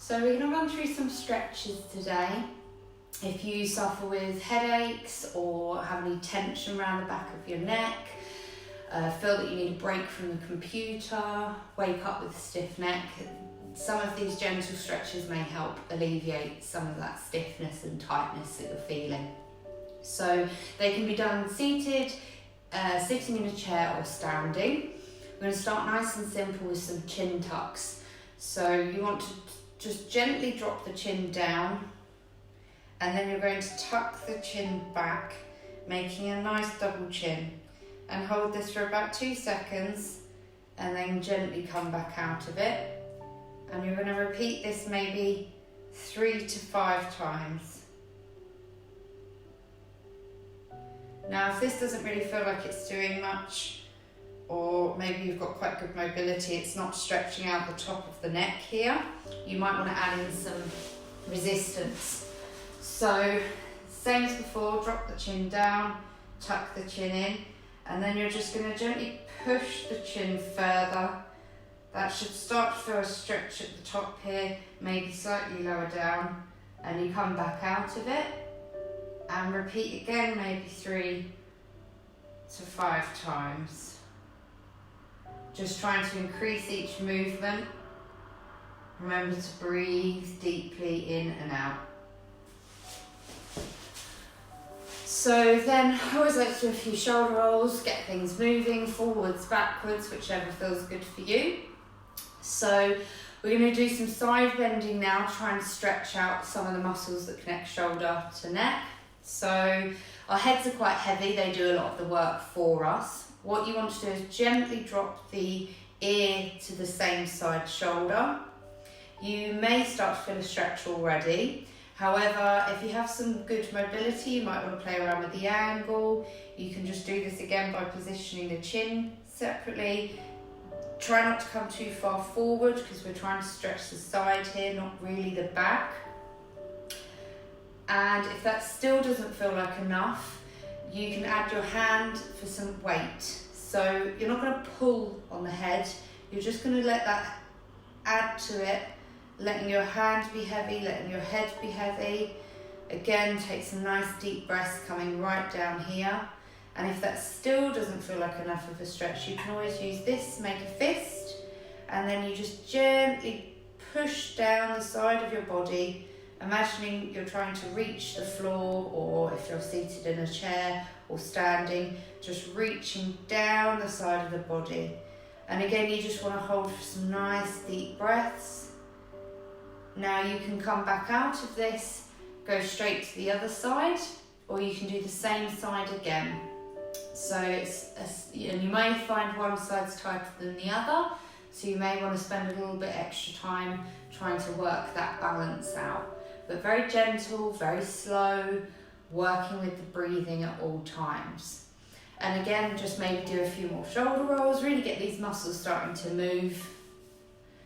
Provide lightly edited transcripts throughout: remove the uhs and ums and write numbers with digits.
So we're going to run through some stretches today. If you suffer with headaches or have any tension around the back of your neck, feel that you need a break from the computer, wake up with a stiff neck, some of these gentle stretches may help alleviate some of that stiffness and tightness that you're feeling. So they can be done seated, sitting in a chair or standing. We're going to start nice and simple with some chin tucks. So you want to just gently drop the chin down, and then you're going to tuck the chin back, making a nice double chin, and hold this for about 2 seconds and then gently come back out of it. And you're going to repeat this maybe 3 to 5 times. Now if this doesn't really feel like it's doing much, or maybe you've got quite good mobility, it's not stretching out the top of the neck here, you might want to add in some resistance. So same as before, drop the chin down, tuck the chin in, and then you're just going to gently push the chin further. That should start to feel a stretch at the top here, maybe slightly lower down, and you come back out of it and repeat again maybe 3 to 5 times. Just trying to increase each movement. Remember to breathe deeply in and out. So then I always like to do a few shoulder rolls, get things moving, forwards, backwards, whichever feels good for you. So we're going to do some side bending now, trying to stretch out some of the muscles that connect shoulder to neck. So our heads are quite heavy, they do a lot of the work for us. What you want to do is gently drop the ear to the same side shoulder. You may start to feel a stretch already. However, if you have some good mobility, you might want to play around with the angle. You can just do this again by positioning the chin separately. Try not to come too far forward because we're trying to stretch the side here, not really the back. And if that still doesn't feel like enough, you can add your hand for some weight. So you're not going to pull on the head, you're just going to let that add to it, letting your hand be heavy, letting your head be heavy. Again, take some nice deep breaths coming right down here. And if that still doesn't feel like enough of a stretch, you can always use this, make a fist, and then you just gently push down the side of your body, imagining you're trying to reach the floor, or if you're seated in a chair or standing, just reaching down the side of the body. And again, you just want to hold for some nice deep breaths. Now you can come back out of this, go straight to the other side, or you can do the same side again. So and you may find one side's tighter than the other, so you may want to spend a little bit extra time trying to work that balance out. But very gentle, very slow, working with the breathing at all times. And again, just maybe do a few more shoulder rolls, really get these muscles starting to move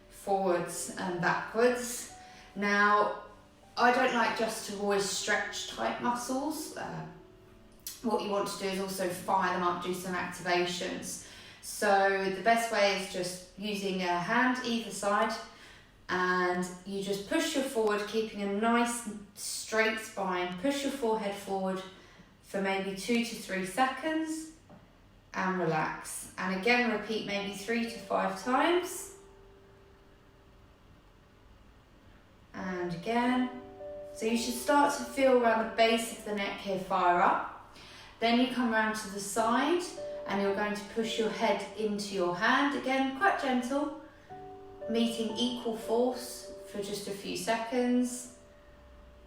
forwards and backwards. Now, I don't like just to always stretch tight muscles. What you want to do is also fire them up, do some activations. So the best way is just using a hand either side, and you just push your forward, keeping a nice straight spine. Push your forehead forward for maybe 2 to 3 seconds and relax. And again, repeat maybe 3 to 5 times. And again. So you should start to feel around the base of the neck here fire up. Then you come around to the side and you're going to push your head into your hand. Again, quite gentle, meeting equal force for just a few seconds.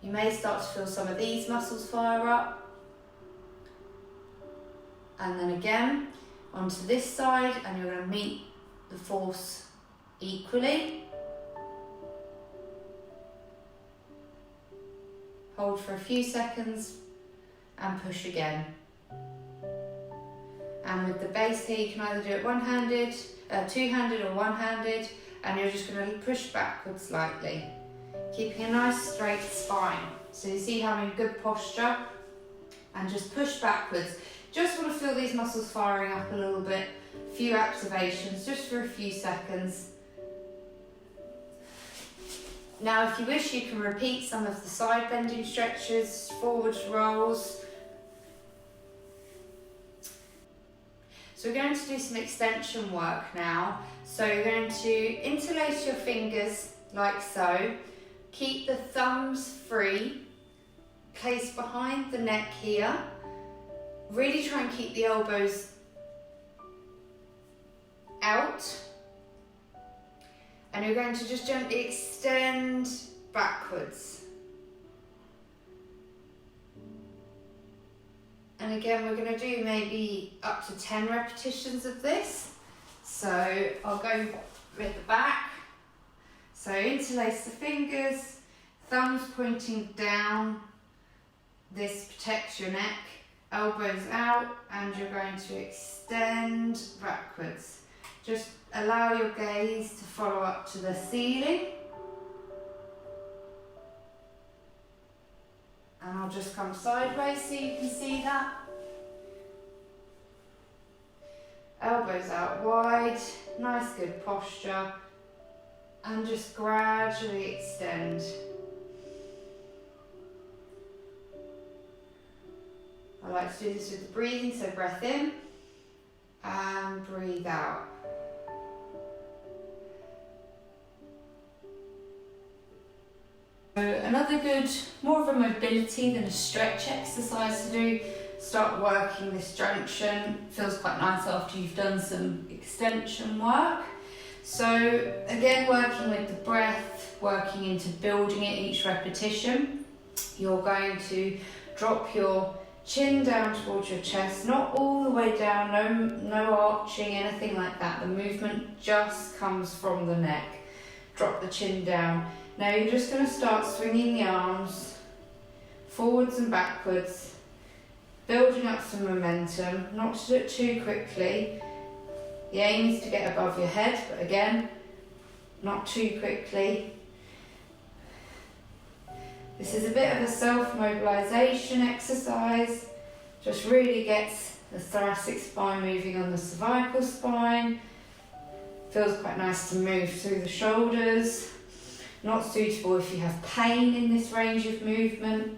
You may start to feel some of these muscles fire up. And then again, onto this side, and you're going to meet the force equally. Hold for a few seconds and push again. And with the base here, you can either do it one-handed, two-handed or one-handed, and you're just going to push backwards slightly, keeping a nice straight spine. So you see having good posture, and just push backwards. Just want to feel these muscles firing up a little bit, a few activations just for a few seconds. Now if you wish, you can repeat some of the side bending stretches, forward rolls. So we're going to do some extension work now. So you're going to interlace your fingers like so. Keep the thumbs free, placed behind the neck here. Really try and keep the elbows out. And you're going to just gently extend backwards. And again, we're going to do maybe up to 10 repetitions of this. So I'll go with the back. So interlace the fingers, thumbs pointing down. This protects your neck, elbows out, and you're going to extend backwards. Just allow your gaze to follow up to the ceiling. And I'll just come sideways so you can see that. Elbows out wide, nice good posture. And just gradually extend. I like to do this with the breathing, so breath in and breathe out. So another good, more of a mobility than a stretch exercise to do. Start working this junction. Feels quite nice after you've done some extension work. So again, working with the breath, working into building it each repetition. You're going to drop your chin down towards your chest, not all the way down, no arching, anything like that. The movement just comes from the neck. Drop the chin down. Now you're just going to start swinging the arms forwards and backwards, building up some momentum, not to do it too quickly. The aim is to get above your head, but again, not too quickly. This is a bit of a self-mobilization exercise. Just really gets the thoracic spine moving on the cervical spine. Feels quite nice to move through the shoulders. Not suitable if you have pain in this range of movement.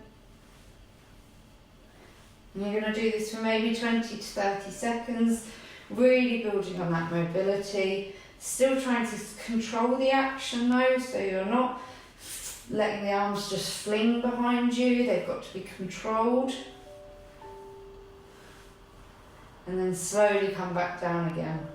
And you're going to do this for maybe 20 to 30 seconds. Really building on that mobility. Still trying to control the action though, so you're not letting the arms just fling behind you. They've got to be controlled. And then slowly come back down again.